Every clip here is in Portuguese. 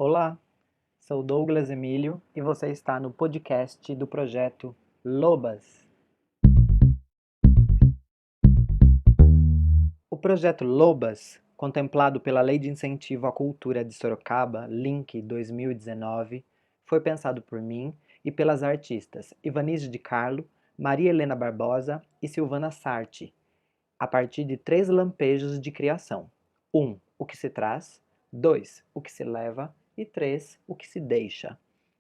Olá, sou Douglas Emílio e você está no podcast do projeto Lobas. O projeto Lobas, contemplado pela Lei de Incentivo à Cultura de Sorocaba, Link 2019, foi pensado por mim e pelas artistas Ivanise de Carlo, Maria Helena Barbosa e Silvana Sarti, a partir de 3 lampejos de criação. 1. O que se traz. 2. O que se leva. E 3. O que se deixa.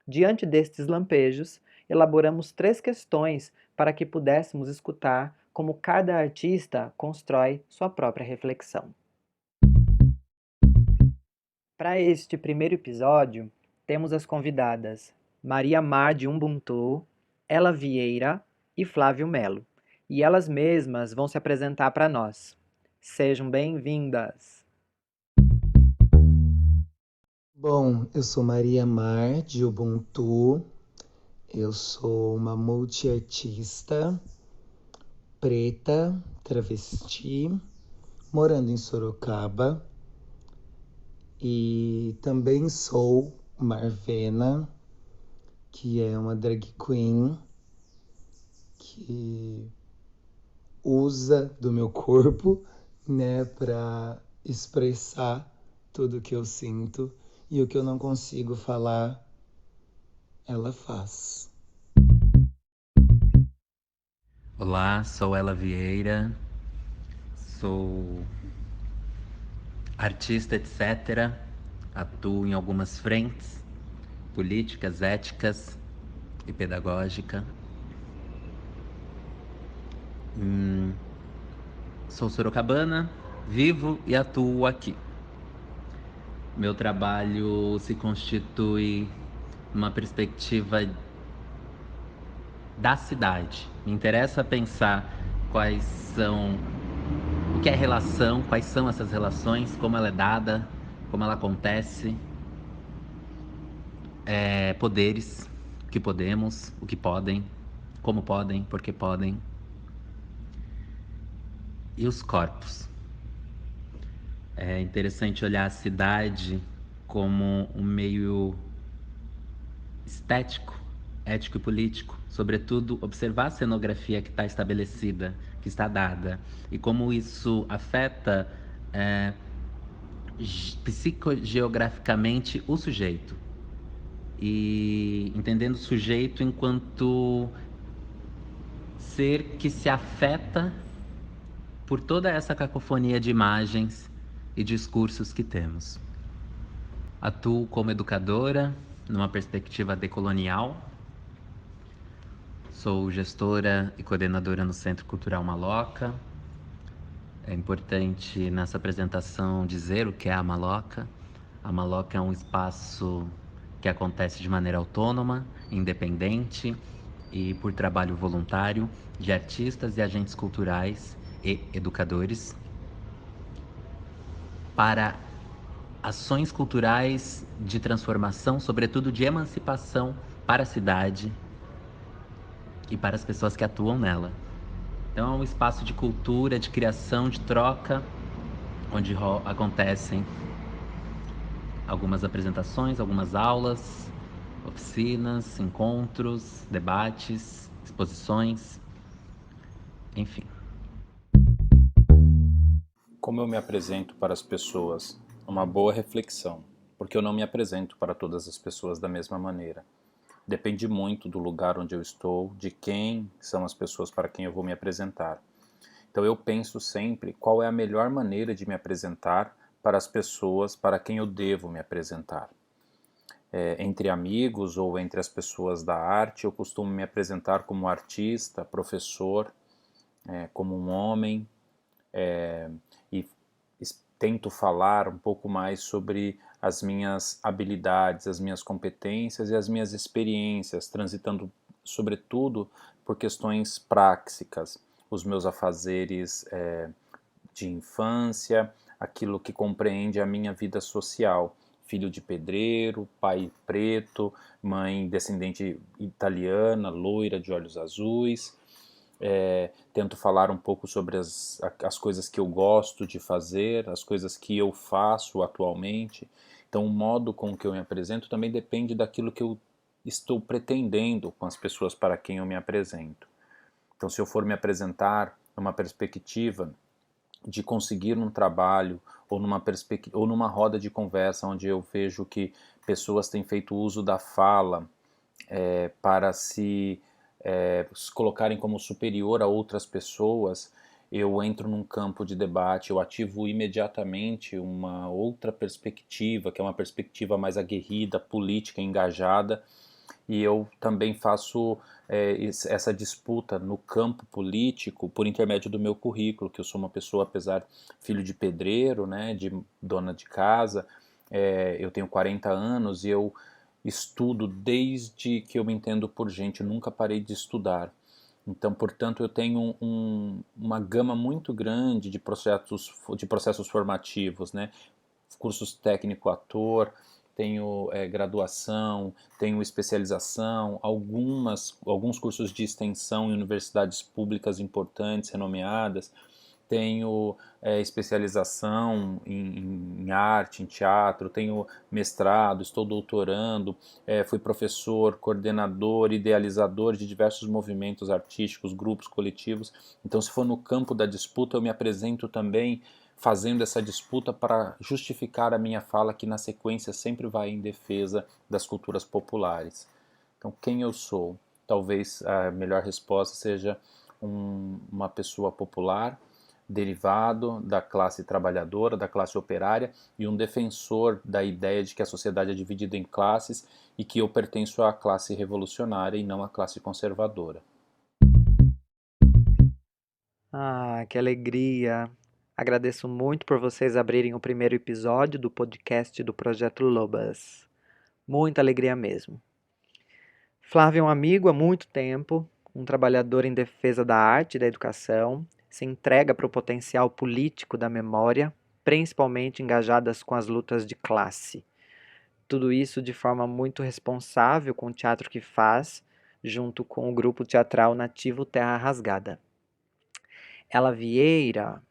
Diante destes lampejos, elaboramos 3 questões para que pudéssemos escutar como cada artista constrói sua própria reflexão. Para este primeiro episódio, temos as convidadas Maria Mar de Ubuntu, Ela Vieira e Flávio Melo, e elas mesmas vão se apresentar para nós. Sejam bem-vindas! Bom, eu sou Maria Mar de Ubuntu, eu sou uma multiartista, preta, travesti, morando em Sorocaba e também sou Marvena, que é uma drag queen que usa do meu corpo, né, para expressar tudo que eu sinto e o que eu não consigo falar, ela faz. Olá, sou Ela Vieira, sou artista, etc. Atuo em algumas frentes políticas, éticas e pedagógica. Sou sorocabana, vivo e atuo aqui. Meu trabalho se constitui numa perspectiva da cidade. Me interessa pensar quais são, o que é relação, quais são essas relações, como ela é dada, como ela acontece, poderes, o que podemos, o que podem, como podem, por que podem, e os corpos. É interessante olhar a cidade como um meio estético, ético e político, sobretudo observar a cenografia que está estabelecida, que está dada, e como isso afeta psicogeograficamente o sujeito. E entendendo o sujeito enquanto ser que se afeta por toda essa cacofonia de imagens e discursos que temos. Atuo como educadora, numa perspectiva decolonial. Sou gestora e coordenadora no Centro Cultural Maloca. É importante nessa apresentação dizer o que é a Maloca. A Maloca é um espaço que acontece de maneira autônoma, independente e por trabalho voluntário de artistas e agentes culturais e educadores para ações culturais de transformação, sobretudo de emancipação para a cidade e para as pessoas que atuam nela. Então é um espaço de cultura, de criação, de troca, onde acontecem algumas apresentações, algumas aulas, oficinas, encontros, debates, exposições, enfim. Como eu me apresento para as pessoas? Uma boa reflexão, porque eu não me apresento para todas as pessoas da mesma maneira. Depende muito do lugar onde eu estou, de quem são as pessoas para quem eu vou me apresentar. Então eu penso sempre qual é a melhor maneira de me apresentar para as pessoas para quem eu devo me apresentar. Entre amigos ou entre as pessoas da arte, eu costumo me apresentar como artista, professor, como um homem, e tento falar um pouco mais sobre as minhas habilidades, as minhas competências e as minhas experiências, transitando sobretudo por questões práticas, os meus afazeres de infância, aquilo que compreende a minha vida social. Filho de pedreiro, pai preto, mãe descendente italiana, loira de olhos azuis. Tento falar um pouco sobre as coisas que eu gosto de fazer, as coisas que eu faço atualmente. Então, o modo com que eu me apresento também depende daquilo que eu estou pretendendo com as pessoas para quem eu me apresento. Então, se eu for me apresentar numa perspectiva de conseguir um trabalho ou numa roda de conversa onde eu vejo que pessoas têm feito uso da fala para se colocarem como superior a outras pessoas, eu entro num campo de debate, eu ativo imediatamente uma outra perspectiva, que é uma perspectiva mais aguerrida, política, engajada, e eu também faço essa disputa no campo político por intermédio do meu currículo, que eu sou uma pessoa, apesar filho de pedreiro, né, de dona de casa, eu tenho 40 anos e eu estudo desde que eu me entendo por gente, eu nunca parei de estudar. Então, portanto, eu tenho uma gama muito grande de processos formativos, né? Cursos técnico-ator, tenho graduação, tenho especialização, alguns cursos de extensão em universidades públicas importantes, renomeadas, tenho especialização em arte, em teatro, tenho mestrado, estou doutorando, fui professor, coordenador, idealizador de diversos movimentos artísticos, grupos, coletivos. Então, se for no campo da disputa, eu me apresento também fazendo essa disputa para justificar a minha fala, que na sequência sempre vai em defesa das culturas populares. Então, quem eu sou? Talvez a melhor resposta seja uma pessoa popular, derivado da classe trabalhadora, da classe operária, e um defensor da ideia de que a sociedade é dividida em classes e que eu pertenço à classe revolucionária e não à classe conservadora. Ah, que alegria! Agradeço muito por vocês abrirem o primeiro episódio do podcast do Projeto Lobas. Muita alegria mesmo. Flávio é um amigo há muito tempo, um trabalhador em defesa da arte e da educação, se entrega para o potencial político da memória, principalmente engajadas com as lutas de classe. Tudo isso de forma muito responsável com o teatro que faz, junto com o grupo teatral nativo Terra Rasgada. Ela Vieira,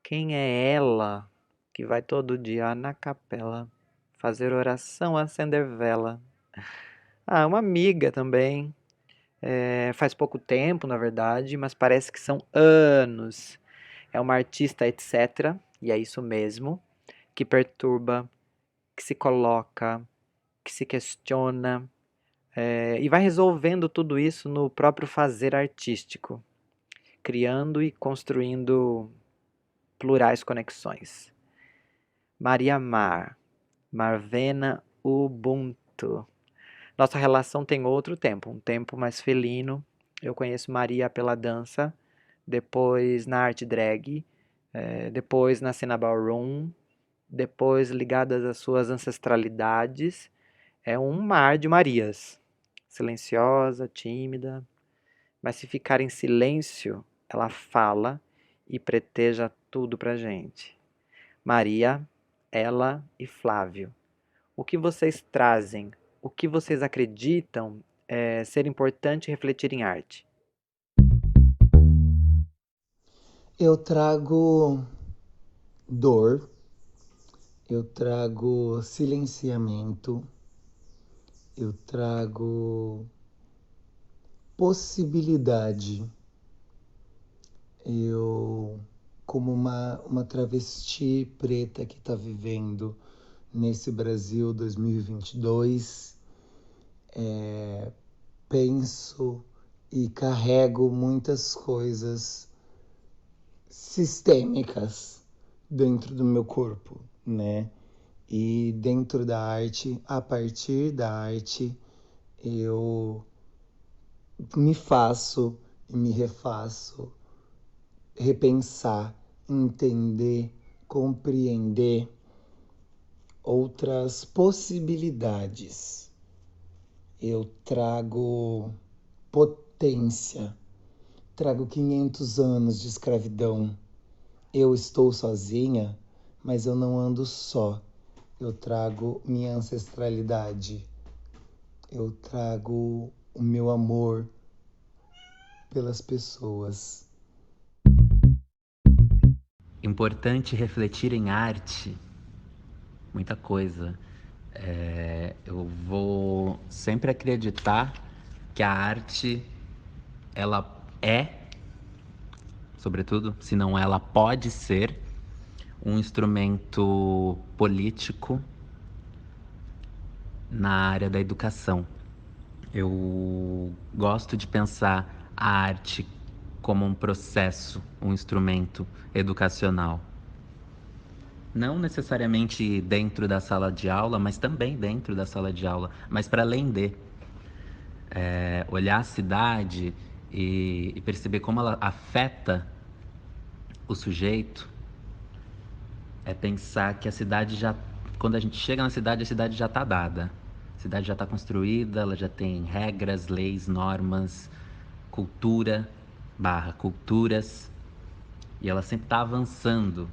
quem é ela que vai todo dia na capela fazer oração, acender vela? Ah, uma amiga também. Faz pouco tempo, na verdade, mas parece que são anos. É uma artista, etc. E é isso mesmo, que perturba, que se coloca, que se questiona, e vai resolvendo tudo isso no próprio fazer artístico, criando e construindo plurais conexões. Maria Mar, Marvena Ubuntu. Nossa relação tem outro tempo, um tempo mais felino. Eu conheço Maria pela dança, depois na arte drag, depois na cena ballroom, depois ligadas às suas ancestralidades. É um mar de Marias, silenciosa, tímida, mas se ficar em silêncio, ela fala e preteja tudo pra gente. Maria, ela e Flávio. O que vocês trazem? O que vocês acreditam ser importante refletir em arte? Eu trago dor, eu trago silenciamento, eu trago possibilidade. Eu, como uma travesti preta que está vivendo nesse Brasil 2022, penso e carrego muitas coisas sistêmicas dentro do meu corpo, né? E dentro da arte, a partir da arte, eu me faço e me refaço, repensar, entender, compreender outras possibilidades. Eu trago potência, trago 500 anos de escravidão. Eu estou sozinha, mas eu não ando só. Eu trago minha ancestralidade. Eu trago o meu amor pelas pessoas. Importante refletir em arte, muita coisa. Eu vou sempre acreditar que a arte, ela é, sobretudo, se não ela pode ser, um instrumento político na área da educação. Eu gosto de pensar a arte como um processo, um instrumento educacional. Não necessariamente dentro da sala de aula, mas também dentro da sala de aula, mas para além de olhar a cidade e perceber como ela afeta o sujeito, é pensar que a cidade já, quando a gente chega na cidade, a cidade já está dada. A cidade já está construída, ela já tem regras, leis, normas, cultura, barra culturas, e ela sempre está avançando.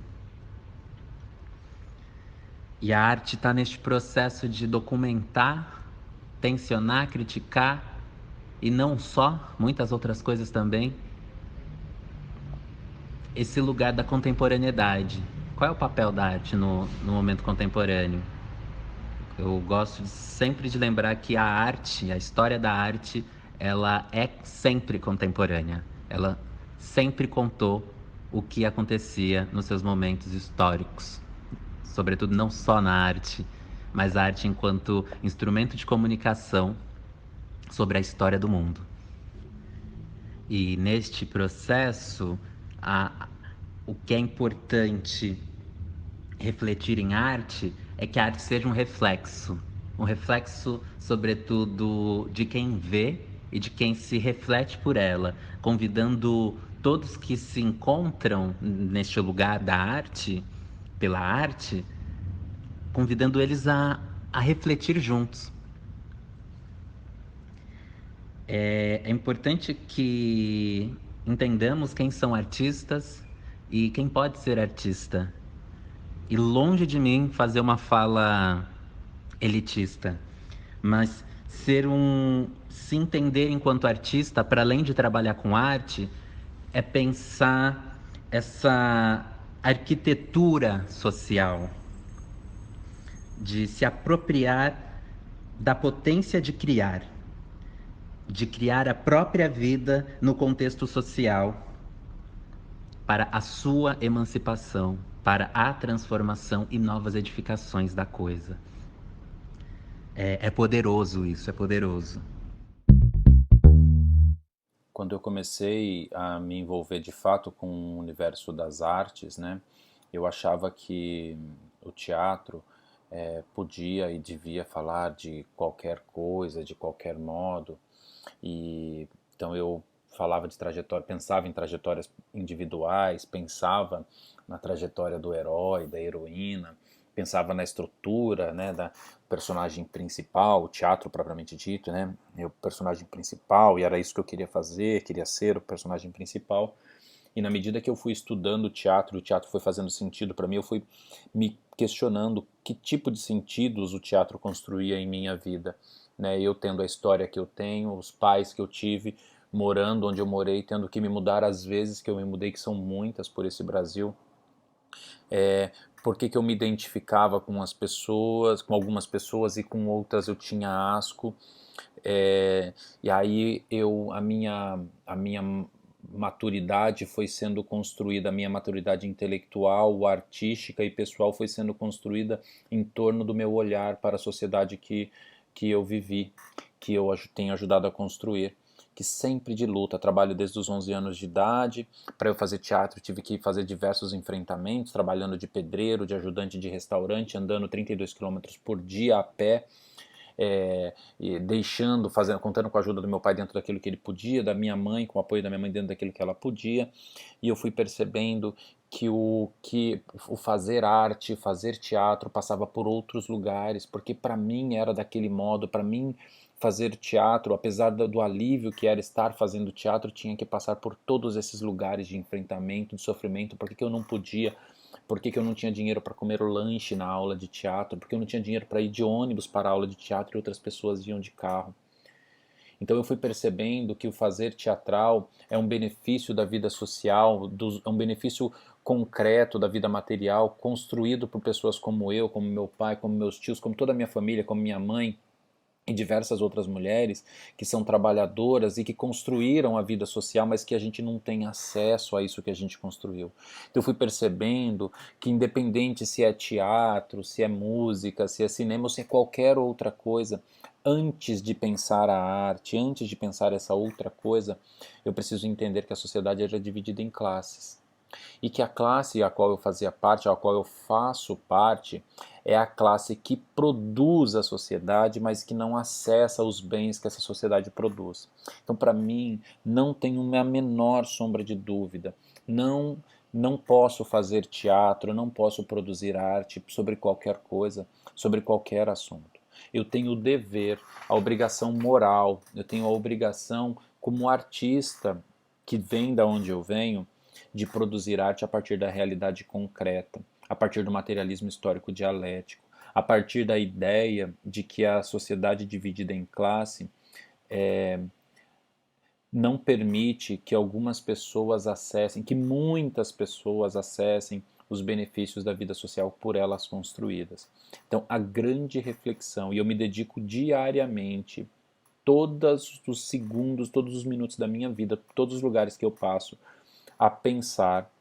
E a arte está neste processo de documentar, tensionar, criticar, e não só, muitas outras coisas também, esse lugar da contemporaneidade. Qual é o papel da arte no momento contemporâneo? Eu gosto sempre de lembrar que a arte, a história da arte, ela é sempre contemporânea. Ela sempre contou o que acontecia nos seus momentos históricos. Sobretudo não só na arte, mas a arte enquanto instrumento de comunicação sobre a história do mundo. E neste processo, o que é importante refletir em arte é que a arte seja um reflexo, sobretudo, de quem vê e de quem se reflete por ela, convidando todos que se encontram neste lugar da arte, pela arte, convidando eles a refletir juntos. É importante que entendamos quem são artistas e quem pode ser artista. E longe de mim fazer uma fala elitista, mas se entender enquanto artista, para além de trabalhar com arte, é pensar essa arquitetura social, de se apropriar da potência de criar a própria vida no contexto social para a sua emancipação, para a transformação e novas edificações da coisa. É poderoso isso, é poderoso. Quando eu comecei a me envolver de fato com o universo das artes, né, eu achava que o teatro podia e devia falar de qualquer coisa, de qualquer modo, e então eu falava de trajetória, pensava em trajetórias individuais, pensava na trajetória do herói, da heroína, pensava na estrutura, né, da personagem principal, o teatro propriamente dito, né, o personagem principal, e era isso que eu queria fazer, queria ser o personagem principal. E na medida que eu fui estudando o teatro foi fazendo sentido para mim, eu fui me questionando que tipo de sentidos o teatro construía em minha vida, né? Eu tendo a história que eu tenho, os pais que eu tive, morando onde eu morei, tendo que me mudar às vezes que eu me mudei, que são muitas por esse Brasil. É, por que eu me identificava com as pessoas, com algumas pessoas e com outras eu tinha asco. E aí a minha maturidade foi sendo construída, a minha maturidade intelectual, artística e pessoal foi sendo construída em torno do meu olhar para a sociedade que eu vivi, que eu tenho ajudado a construir, que sempre de luta, trabalho desde os 11 anos de idade. Para eu fazer teatro tive que fazer diversos enfrentamentos, trabalhando de pedreiro, de ajudante de restaurante, andando 32 quilômetros por dia a pé, e deixando, fazendo, contando com a ajuda do meu pai dentro daquilo que ele podia, da minha mãe, com o apoio da minha mãe dentro daquilo que ela podia, e eu fui percebendo que o fazer arte, fazer teatro passava por outros lugares, porque para mim era daquele modo, para mim fazer teatro, apesar do alívio que era estar fazendo teatro, tinha que passar por todos esses lugares de enfrentamento, de sofrimento, porque eu não podia. Por que eu não tinha dinheiro para comer o lanche na aula de teatro? Porque eu não tinha dinheiro para ir de ônibus para a aula de teatro e outras pessoas iam de carro. Então eu fui percebendo que o fazer teatral é um benefício da vida social, é um benefício concreto da vida material, construído por pessoas como eu, como meu pai, como meus tios, como toda a minha família, como minha mãe, e diversas outras mulheres que são trabalhadoras e que construíram a vida social, mas que a gente não tem acesso a isso que a gente construiu. Então eu fui percebendo que, independente se é teatro, se é música, se é cinema ou se é qualquer outra coisa, antes de pensar a arte, antes de pensar essa outra coisa, eu preciso entender que a sociedade era dividida em classes. E que a classe a qual eu fazia parte, a qual eu faço parte, é a classe que produz a sociedade, mas que não acessa os bens que essa sociedade produz. Então, para mim, não tem a menor sombra de dúvida. Não posso fazer teatro, não posso produzir arte sobre qualquer coisa, sobre qualquer assunto. Eu tenho o dever, a obrigação moral, eu tenho a obrigação como artista que vem da onde eu venho, de produzir arte a partir da realidade concreta, a partir do materialismo histórico dialético, a partir da ideia de que a sociedade dividida em classe não permite que algumas pessoas acessem, que muitas pessoas acessem os benefícios da vida social por elas construídas. Então, a grande reflexão, e eu me dedico diariamente, todos os segundos, todos os minutos da minha vida, todos os lugares que eu passo, a pensar,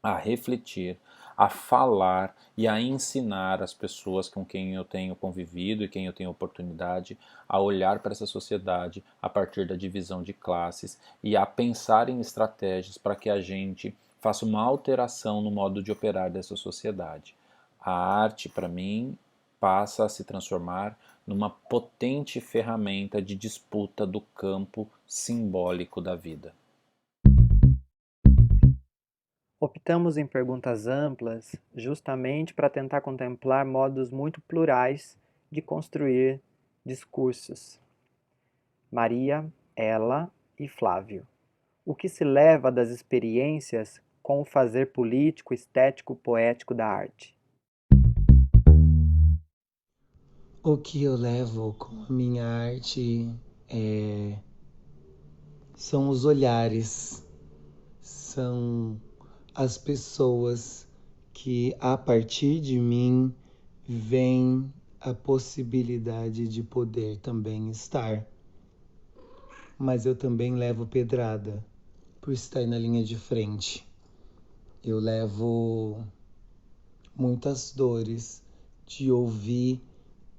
a refletir, a falar e a ensinar as pessoas com quem eu tenho convivido e quem eu tenho oportunidade a olhar para essa sociedade a partir da divisão de classes e a pensar em estratégias para que a gente faça uma alteração no modo de operar dessa sociedade. A arte, para mim, passa a se transformar numa potente ferramenta de disputa do campo simbólico da vida. Optamos em perguntas amplas justamente para tentar contemplar modos muito plurais de construir discursos. Maria, ela e Flávio. O que se leva das experiências com o fazer político, estético, poético da arte? O que eu levo com a minha arte são os olhares, são as pessoas que a partir de mim vem a possibilidade de poder também estar. Mas eu também levo pedrada por estar na linha de frente. Eu levo muitas dores de ouvir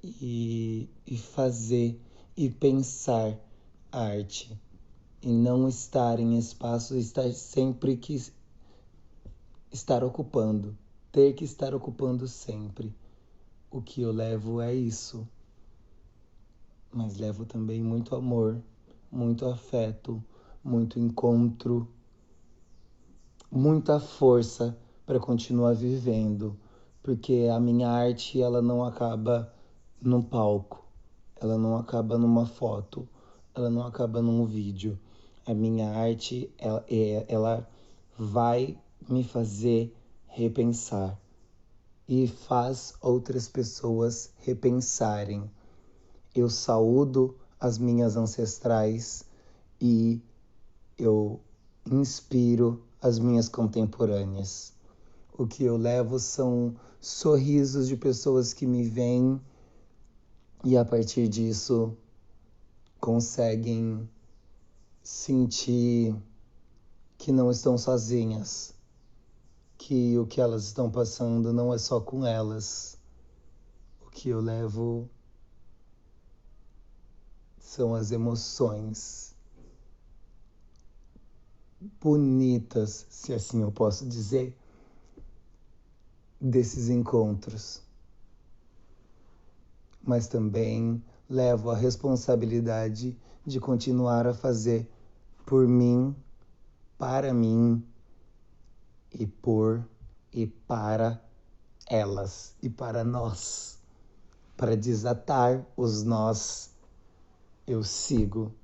e fazer e pensar arte. E não estar em espaços, estar sempre que estar ocupando, ter que estar ocupando sempre. O que eu levo é isso. Mas levo também muito amor, muito afeto, muito encontro, muita força para continuar vivendo, porque a minha arte ela não acaba num palco, ela não acaba numa foto, ela não acaba num vídeo. A minha arte ela vai me fazer repensar e faz outras pessoas repensarem. Eu saúdo as minhas ancestrais e eu inspiro as minhas contemporâneas. O que eu levo são sorrisos de pessoas que me veem e a partir disso conseguem sentir que não estão sozinhas, que o que elas estão passando não é só com elas. O que eu levo são as emoções bonitas, se assim eu posso dizer, desses encontros. Mas também levo a responsabilidade de continuar a fazer por mim, para mim e por e para elas e para nós. Para desatar os nós, eu sigo.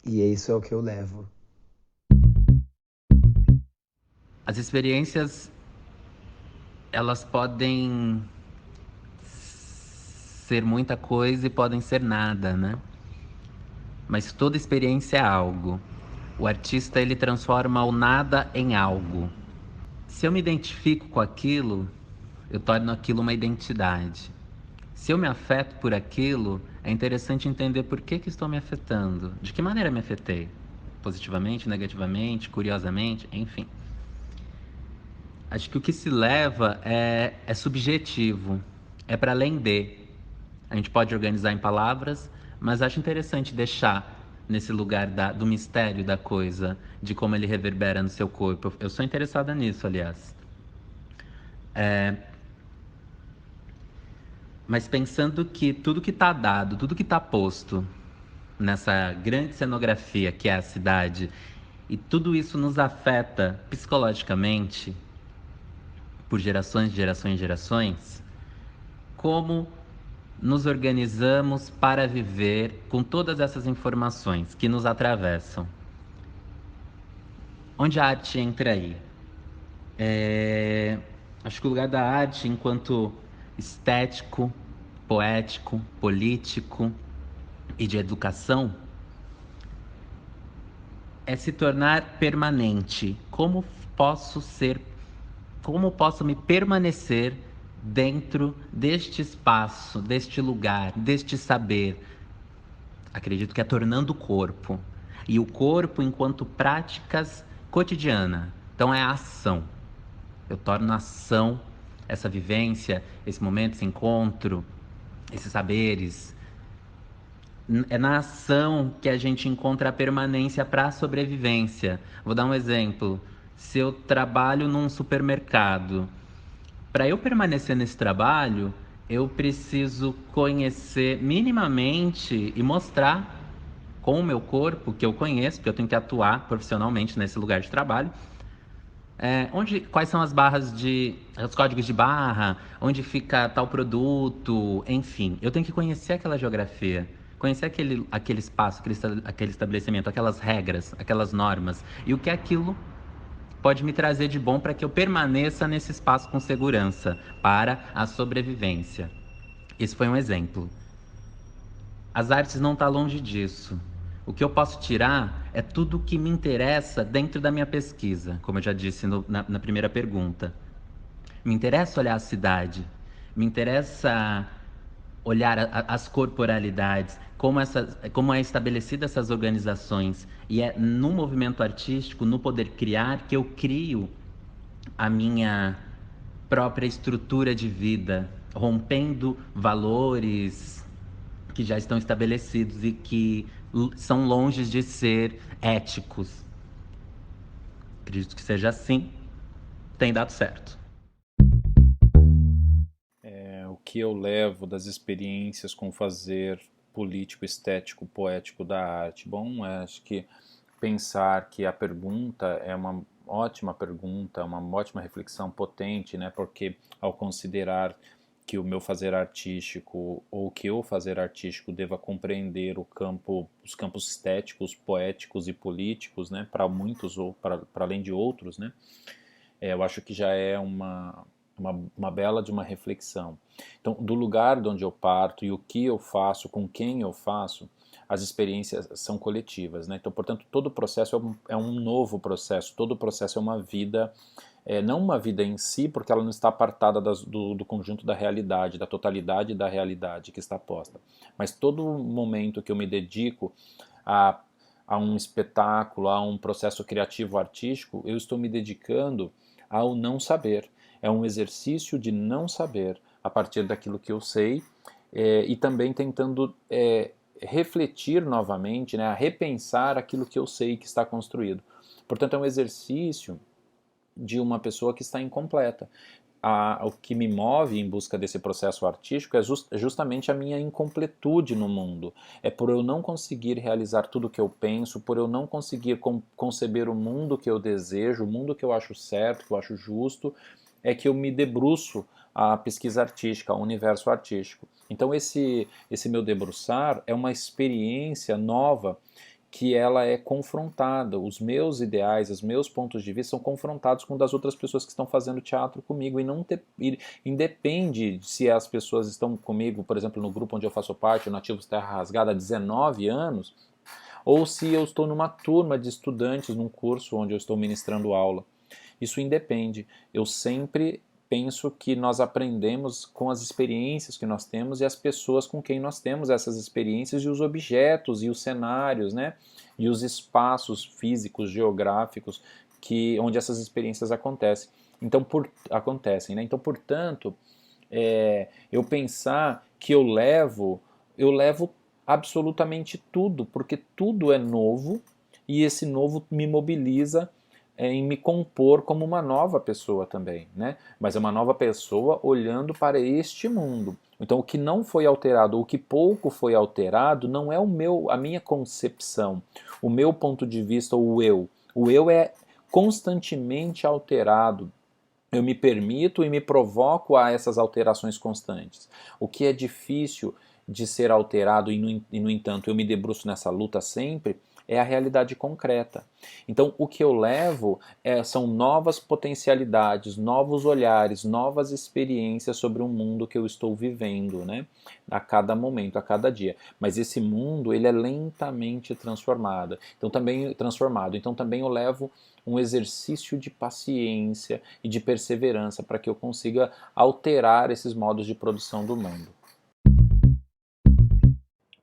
E isso é o que eu levo. As experiências, elas podem ser muita coisa e podem ser nada, né? Mas toda experiência é algo. O artista, ele transforma o nada em algo. Se eu me identifico com aquilo, eu torno aquilo uma identidade. Se eu me afeto por aquilo, é interessante entender por que estou me afetando. De que maneira me afetei? Positivamente, negativamente, curiosamente, enfim. Acho que o que se leva é subjetivo, é para além de. A gente pode organizar em palavras, mas acho interessante deixar nesse lugar do mistério da coisa, de como ele reverbera no seu corpo. Eu sou interessada nisso, aliás. Mas pensando que tudo que está dado, tudo que está posto nessa grande cenografia que é a cidade, e tudo isso nos afeta psicologicamente por gerações, gerações, gerações, como nos organizamos para viver com todas essas informações que nos atravessam? Onde a arte entra aí? Acho que o lugar da arte enquanto estético, poético, político e de educação é se tornar permanente. Como posso me permanecer dentro deste espaço, deste lugar, deste saber? Acredito que é tornando o corpo. E o corpo enquanto práticas cotidiana. Então é a ação. Eu torno a ação essa vivência, esse momento, esse encontro, esses saberes. É na ação que a gente encontra a permanência para a sobrevivência. Vou dar um exemplo. Se eu trabalho num supermercado, para eu permanecer nesse trabalho, eu preciso conhecer minimamente e mostrar com o meu corpo, que eu conheço, porque eu tenho que atuar profissionalmente nesse lugar de trabalho, quais são os códigos de barra, onde fica tal produto, enfim. Eu tenho que conhecer aquela geografia, conhecer aquele espaço, aquele estabelecimento, aquelas regras, aquelas normas, e o que aquilo pode me trazer de bom para que eu permaneça nesse espaço com segurança, para a sobrevivência. Esse foi um exemplo. As artes não estão longe disso. O que eu posso tirar é tudo o que me interessa dentro da minha pesquisa, como eu já disse na primeira pergunta. Me interessa olhar a cidade, me interessa olhar as corporalidades, como é estabelecida essas organizações. E é no movimento artístico, no poder criar, que eu crio a minha própria estrutura de vida, rompendo valores que já estão estabelecidos e que são longe de ser éticos. Acredito que seja assim, tem dado certo. O que eu levo das experiências com fazer político, estético, poético da arte? Bom, acho que pensar que a pergunta é uma ótima pergunta, uma ótima reflexão potente, né? Porque ao considerar que o meu fazer artístico ou que eu fazer artístico deva compreender os campos estéticos, poéticos e políticos, né? Para muitos ou para além de outros, né? Eu acho que já é uma bela de uma reflexão. Então, do lugar de onde eu parto e o que eu faço, com quem eu faço, as experiências são coletivas, né? Então, portanto, todo processo é um novo processo, todo processo é uma vida, não uma vida em si, porque ela não está apartada do conjunto da realidade, da totalidade da realidade que está posta, mas todo momento que eu me dedico a um espetáculo, a um processo criativo artístico, eu estou me dedicando ao não saber. É um exercício de não saber a partir daquilo que eu sei e também tentando refletir novamente, né, a repensar aquilo que eu sei que está construído. Portanto, é um exercício de uma pessoa que está incompleta. O que me move em busca desse processo artístico é justamente a minha incompletude no mundo. É por eu não conseguir realizar tudo o que eu penso, por eu não conseguir conceber o mundo que eu desejo, o mundo que eu acho certo, que eu acho justo, é que eu me debruço à pesquisa artística, ao universo artístico. Então esse meu debruçar é uma experiência nova que ela é confrontada, os meus ideais, os meus pontos de vista são confrontados com das outras pessoas que estão fazendo teatro comigo e independe se as pessoas estão comigo, por exemplo, no grupo onde eu faço parte, o Nativos Terra Rasgada, há 19 anos, ou se eu estou numa turma de estudantes num curso onde eu estou ministrando aula. Isso independe. Eu sempre penso que nós aprendemos com as experiências que nós temos e as pessoas com quem nós temos essas experiências e os objetos e os cenários, né? E os espaços físicos, geográficos onde essas experiências acontecem. Acontecem, né? Então, portanto, eu pensar que eu levo absolutamente tudo, porque tudo é novo e esse novo me mobiliza em me compor como uma nova pessoa também, né? Mas é uma nova pessoa olhando para este mundo. Então, o que não foi alterado, ou o que pouco foi alterado, não é a minha concepção, o meu ponto de vista, o eu. O eu é constantemente alterado. Eu me permito e me provoco a essas alterações constantes. O que é difícil de ser alterado no entanto, eu me debruço nessa luta sempre, é a realidade concreta. Então, o que eu levo são novas potencialidades, novos olhares, novas experiências sobre um mundo que eu estou vivendo, né? A cada momento, a cada dia. Mas esse mundo, ele é lentamente transformado. Então, também eu levo um exercício de paciência e de perseverança para que eu consiga alterar esses modos de produção do mundo.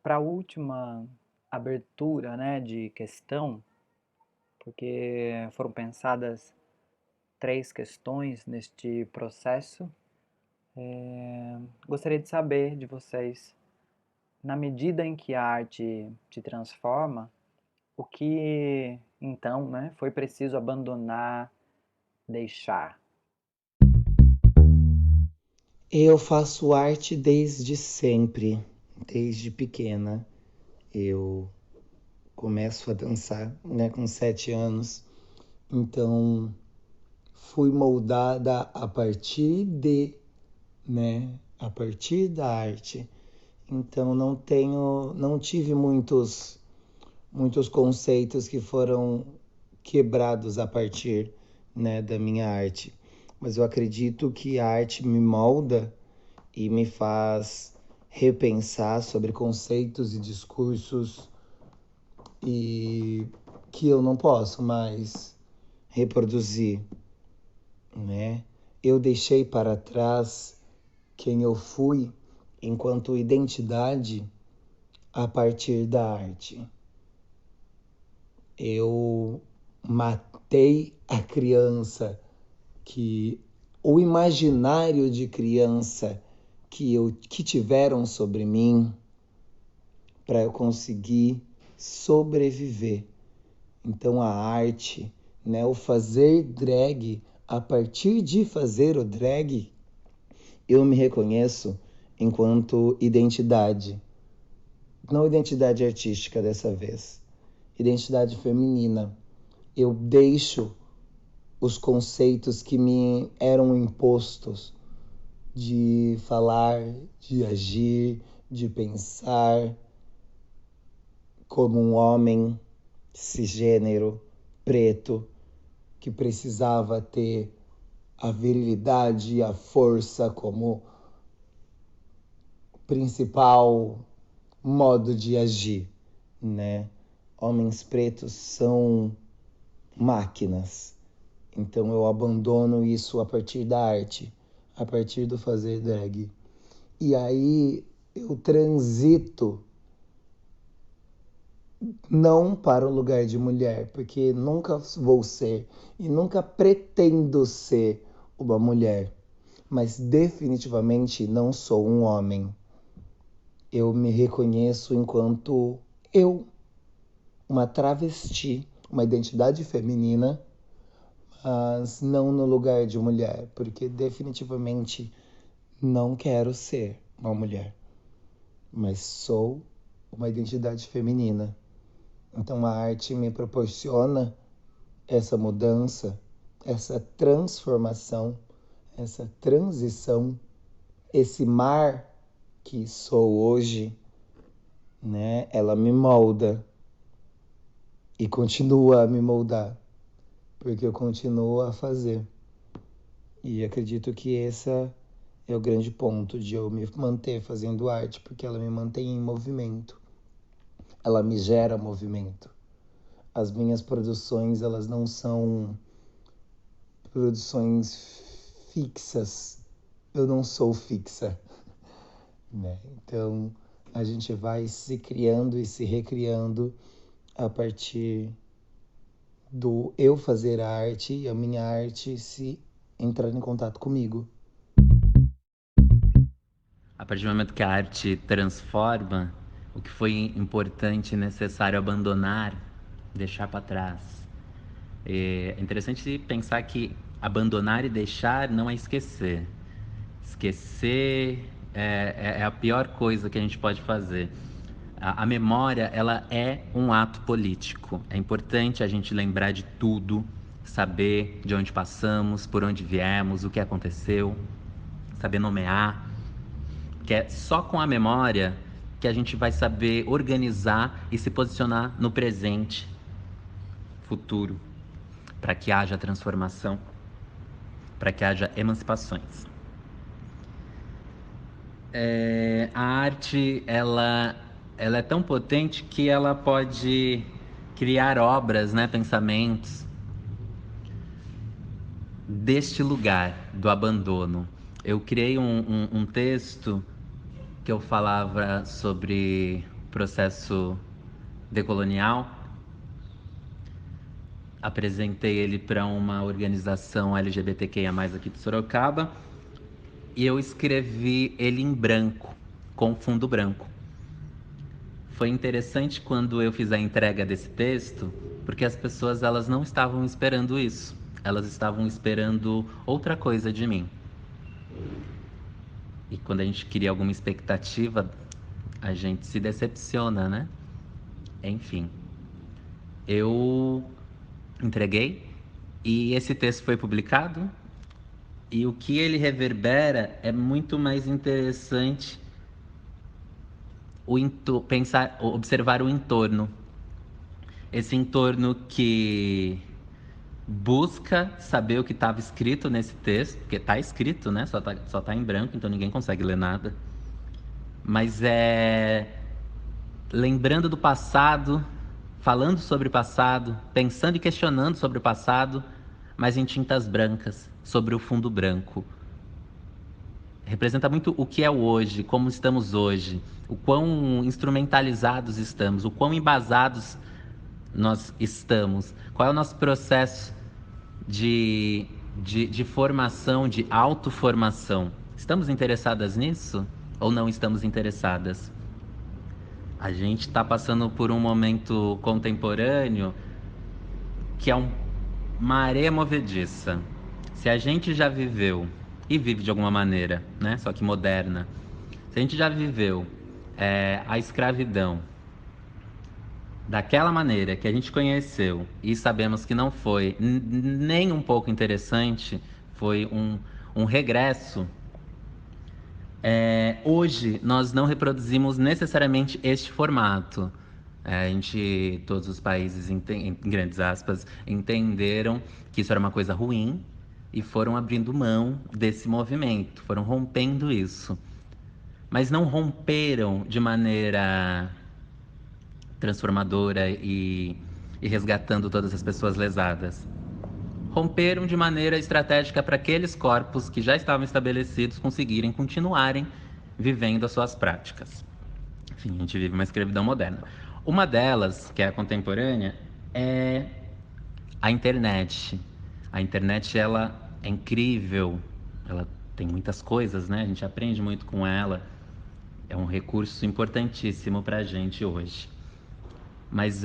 Para a última abertura, né, de questão, porque foram pensadas 3 questões neste processo, gostaria de saber de vocês, na medida em que a arte te transforma, o que então, né, foi preciso abandonar, deixar? Eu faço arte desde sempre, desde pequena. Eu começo a dançar, né, com 7 anos. Então, fui moldada a partir da arte. Então, não tive muitos conceitos que foram quebrados a partir, né, da minha arte. Mas eu acredito que a arte me molda e me faz repensar sobre conceitos e discursos e que eu não posso mais reproduzir, né? Eu deixei para trás quem eu fui enquanto identidade a partir da arte. Eu matei a criança o imaginário de criança que tiveram sobre mim para eu conseguir sobreviver. Então a arte, né, o fazer drag, a partir de fazer o drag, eu me reconheço enquanto identidade. Não identidade artística dessa vez, identidade feminina. Eu deixo os conceitos que me eram impostos de falar, de agir, de pensar como um homem cisgênero, preto, que precisava ter a virilidade e a força como principal modo de agir, né? Homens pretos são máquinas. Então eu abandono isso a partir da arte, a partir do fazer drag. E aí eu transito não para o lugar de mulher, porque nunca vou ser e nunca pretendo ser uma mulher, mas definitivamente não sou um homem. Eu me reconheço enquanto uma travesti, uma identidade feminina, mas não no lugar de mulher, porque definitivamente não quero ser uma mulher, mas sou uma identidade feminina. Então a arte me proporciona essa mudança, essa transformação, essa transição, esse mar que sou hoje, né? Ela me molda e continua a me moldar, porque eu continuo a fazer. E acredito que esse é o grande ponto de eu me manter fazendo arte, porque ela me mantém em movimento. Ela me gera movimento. As minhas produções, elas não são produções fixas. Eu não sou fixa, né? Então a gente vai se criando e se recriando a partir do eu fazer a arte e a minha arte se entrar em contato comigo. A partir do momento que a arte transforma, o que foi importante e necessário abandonar, deixar para trás. É interessante pensar que abandonar e deixar não é esquecer. Esquecer é a pior coisa que a gente pode fazer. A memória, ela é um ato político. É importante a gente lembrar de tudo, saber de onde passamos, por onde viemos, o que aconteceu, saber nomear. Que é só com a memória que a gente vai saber organizar e se posicionar no presente, futuro, para que haja transformação, para que haja emancipações. A arte, ela é tão potente que ela pode criar obras, né, pensamentos deste lugar do abandono. Eu criei um texto que eu falava sobre processo decolonial. Apresentei ele para uma organização LGBTQIA+, aqui de Sorocaba, e eu escrevi ele em branco, com fundo branco. Foi interessante quando eu fiz a entrega desse texto, porque as pessoas, elas não estavam esperando isso. Elas estavam esperando outra coisa de mim. E quando a gente cria alguma expectativa, a gente se decepciona, né? Enfim, eu entreguei e esse texto foi publicado, e o que ele reverbera é muito mais interessante observar o entorno. Esse entorno que busca saber o que estava escrito nesse texto, porque está escrito, né? Só tá em branco, então ninguém consegue ler nada. Mas lembrando do passado, falando sobre o passado, pensando e questionando sobre o passado, mas em tintas brancas, sobre o fundo branco. Representa muito o que é o hoje, como estamos hoje, o quão instrumentalizados estamos, o quão embasados nós estamos, qual é o nosso processo de formação, de autoformação. Estamos interessadas nisso ou não estamos interessadas? A gente está passando por um momento contemporâneo que é uma areia movediça. Se a gente já viveu, e vive de alguma maneira, né? Só que moderna. Se a gente já viveu a escravidão daquela maneira que a gente conheceu e sabemos que não foi nem um pouco interessante, foi um regresso. Hoje nós não reproduzimos necessariamente este formato. Todos os países, em grandes aspas, entenderam que isso era uma coisa ruim e foram abrindo mão desse movimento, foram rompendo isso. Mas não romperam de maneira transformadora e resgatando todas as pessoas lesadas. Romperam de maneira estratégica para aqueles corpos que já estavam estabelecidos conseguirem continuarem vivendo as suas práticas. Enfim, a gente vive uma escravidão moderna. Uma delas, que é a contemporânea, é a internet. A internet, ela é incrível, ela tem muitas coisas, né? A gente aprende muito com ela. É um recurso importantíssimo para a gente hoje. Mas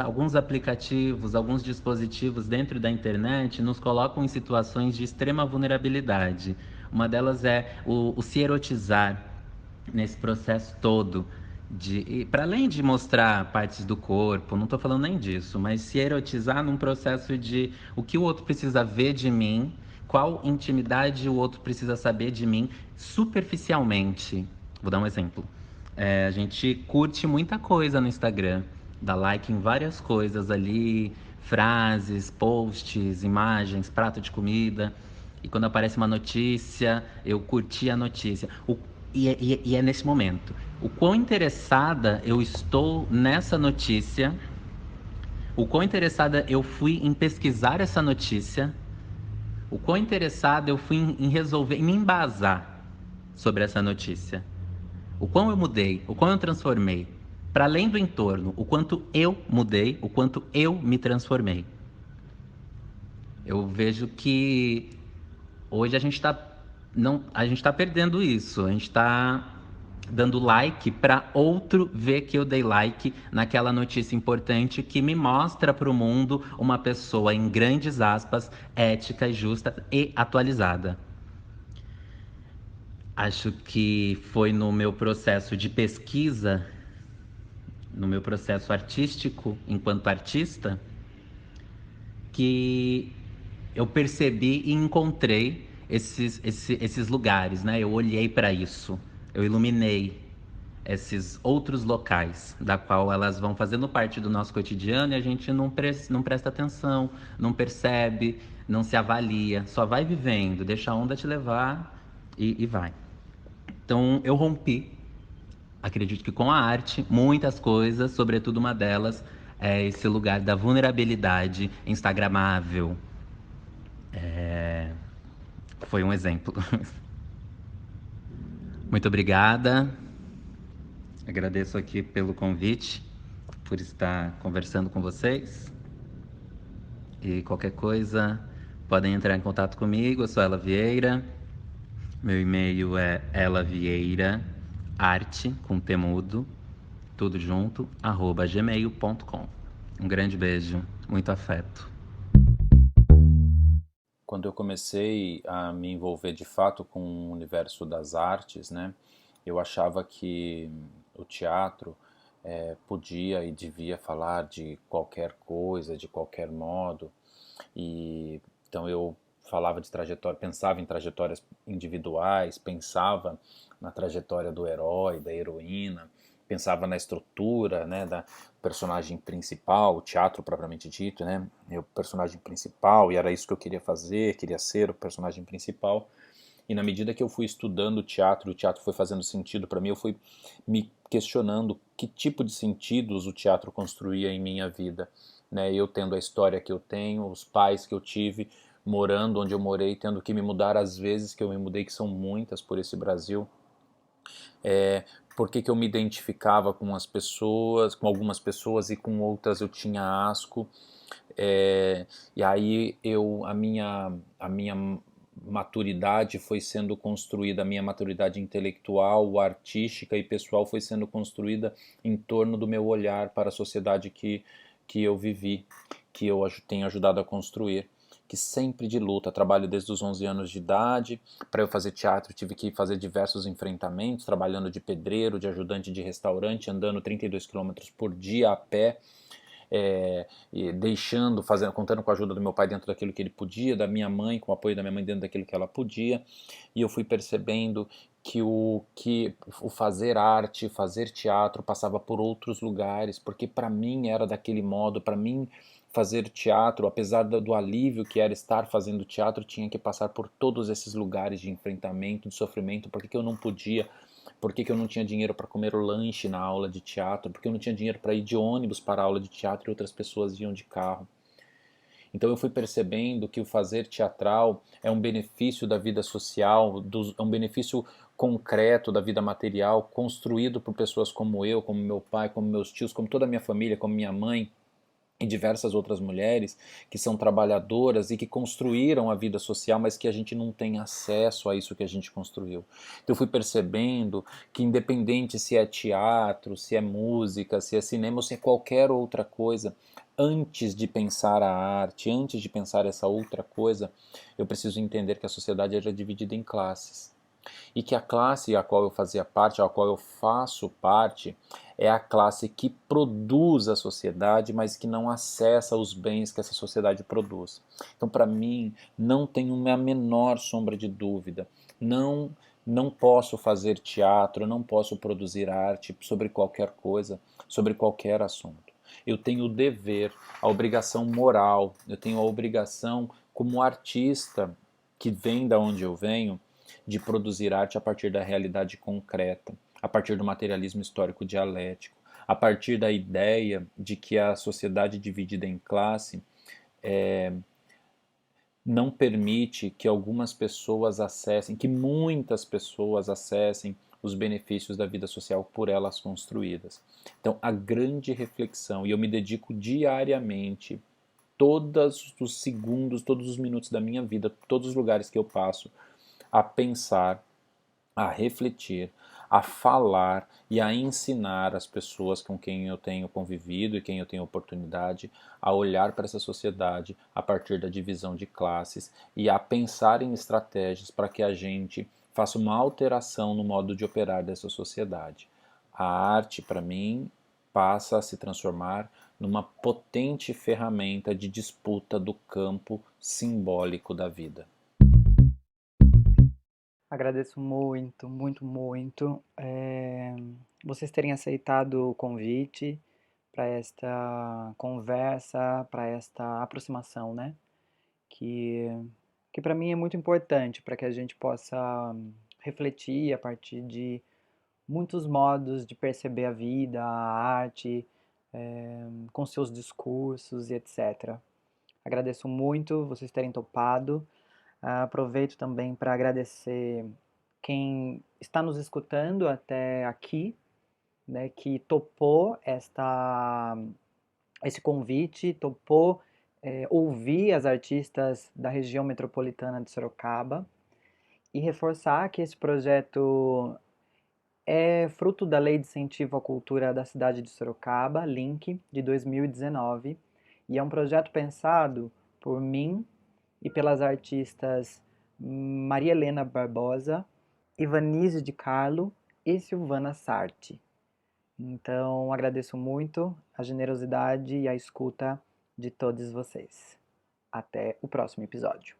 alguns aplicativos, alguns dispositivos dentro da internet nos colocam em situações de extrema vulnerabilidade. Uma delas é o se erotizar nesse processo todo. Para além de mostrar partes do corpo, não estou falando nem disso, mas se erotizar num processo de o que o outro precisa ver de mim, qual intimidade o outro precisa saber de mim superficialmente. Vou dar um exemplo. A gente curte muita coisa no Instagram, dá like em várias coisas ali, frases, posts, imagens, prato de comida. E quando aparece uma notícia, eu curti a notícia. E é nesse momento. O quão interessada eu estou nessa notícia, o quão interessada eu fui em pesquisar essa notícia, o quão interessado eu fui em resolver, em me embasar sobre essa notícia. O quão eu mudei, o quão eu transformei. Para além do entorno, o quanto eu mudei, o quanto eu me transformei. Eu vejo que hoje a gente tá perdendo isso. A gente está dando like para outro ver que eu dei like naquela notícia importante que me mostra para o mundo uma pessoa, em grandes aspas, ética, justa e atualizada. Acho que foi no meu processo de pesquisa, no meu processo artístico, enquanto artista, que eu percebi e encontrei esses lugares, né? Eu olhei para isso, eu iluminei esses outros locais, da qual elas vão fazendo parte do nosso cotidiano e a gente não presta atenção, não percebe, não se avalia, só vai vivendo, deixa a onda te levar e vai. Então eu rompi, acredito que com a arte, muitas coisas, sobretudo uma delas é esse lugar da vulnerabilidade instagramável. Foi um exemplo. Muito obrigada. Agradeço aqui pelo convite, por estar conversando com vocês. E qualquer coisa, podem entrar em contato comigo. Eu sou Ela Vieira. Meu e-mail é elavieiraarte, com temudo, tudo junto, @gmail.com. Um grande beijo, muito afeto. Quando eu comecei a me envolver de fato com o universo das artes, né, eu achava que o teatro podia e devia falar de qualquer coisa, de qualquer modo, e então eu falava de trajetória, pensava em trajetórias individuais, pensava na trajetória do herói, da heroína, pensava na estrutura, né, da personagem principal, o teatro propriamente dito, né, o personagem principal, e era isso que eu queria fazer, queria ser o personagem principal. E na medida que eu fui estudando o teatro foi fazendo sentido para mim, eu fui me questionando que tipo de sentidos o teatro construía em minha vida, né? Eu tendo a história que eu tenho, os pais que eu tive, morando onde eu morei, tendo que me mudar às vezes que eu me mudei, que são muitas por esse Brasil. É, por que que eu me identificava com as pessoas, com algumas pessoas e com outras eu tinha asco. E aí a minha maturidade foi sendo construída, a minha maturidade intelectual, artística e pessoal foi sendo construída em torno do meu olhar para a sociedade que eu vivi, que eu tenho ajudado a construir, que sempre de luta, trabalho desde os 11 anos de idade. Para eu fazer teatro tive que fazer diversos enfrentamentos, trabalhando de pedreiro, de ajudante de restaurante, andando 32 quilômetros por dia a pé, e deixando, fazendo, contando com a ajuda do meu pai dentro daquilo que ele podia, da minha mãe, com o apoio da minha mãe dentro daquilo que ela podia, e eu fui percebendo que o fazer arte, fazer teatro passava por outros lugares, porque para mim era daquele modo, para mim fazer teatro, apesar do alívio que era estar fazendo teatro, tinha que passar por todos esses lugares de enfrentamento, de sofrimento, porque que eu não podia, por que que eu não tinha dinheiro para comer o lanche na aula de teatro, porque eu não tinha dinheiro para ir de ônibus para a aula de teatro e outras pessoas iam de carro. Então eu fui percebendo que o fazer teatral é um benefício da vida social, é um benefício concreto da vida material, construído por pessoas como eu, como meu pai, como meus tios, como toda a minha família, como minha mãe, e diversas outras mulheres que são trabalhadoras e que construíram a vida social, mas que a gente não tem acesso a isso que a gente construiu. Então eu fui percebendo que independente se é teatro, se é música, se é cinema ou se é qualquer outra coisa, antes de pensar a arte, antes de pensar essa outra coisa, eu preciso entender que a sociedade era dividida em classes e que a classe a qual eu fazia parte, a qual eu faço parte, é a classe que produz a sociedade, mas que não acessa os bens que essa sociedade produz. Então, para mim, não tem uma menor sombra de dúvida. Não posso fazer teatro, não posso produzir arte sobre qualquer coisa, sobre qualquer assunto. Eu tenho o dever, a obrigação moral, eu tenho a obrigação como artista que vem da onde eu venho, de produzir arte a partir da realidade concreta, a partir do materialismo histórico dialético, a partir da ideia de que a sociedade dividida em classe não permite que algumas pessoas acessem, que muitas pessoas acessem os benefícios da vida social por elas construídas. Então, a grande reflexão, e eu me dedico diariamente, todos os segundos, todos os minutos da minha vida, todos os lugares que eu passo, a pensar, a refletir, a falar e a ensinar as pessoas com quem eu tenho convivido e quem eu tenho oportunidade a olhar para essa sociedade a partir da divisão de classes e a pensar em estratégias para que a gente faça uma alteração no modo de operar dessa sociedade. A arte, para mim, passa a se transformar numa potente ferramenta de disputa do campo simbólico da vida. Agradeço muito, muito, muito vocês terem aceitado o convite para esta conversa, para esta aproximação, né? Que, que para mim é muito importante para que a gente possa refletir a partir de muitos modos de perceber a vida, a arte, com seus discursos e etc. Agradeço muito vocês terem topado. Aproveito também para agradecer quem está nos escutando até aqui, né, que topou esse convite, topou ouvir as artistas da região metropolitana de Sorocaba e reforçar que esse projeto é fruto da Lei de Incentivo à Cultura da cidade de Sorocaba, LINC, de 2019, e é um projeto pensado por mim e pelas artistas Maria Helena Barbosa, Ivanise de Carlo e Silvana Sarti. Então, agradeço muito a generosidade e a escuta de todos vocês. Até o próximo episódio.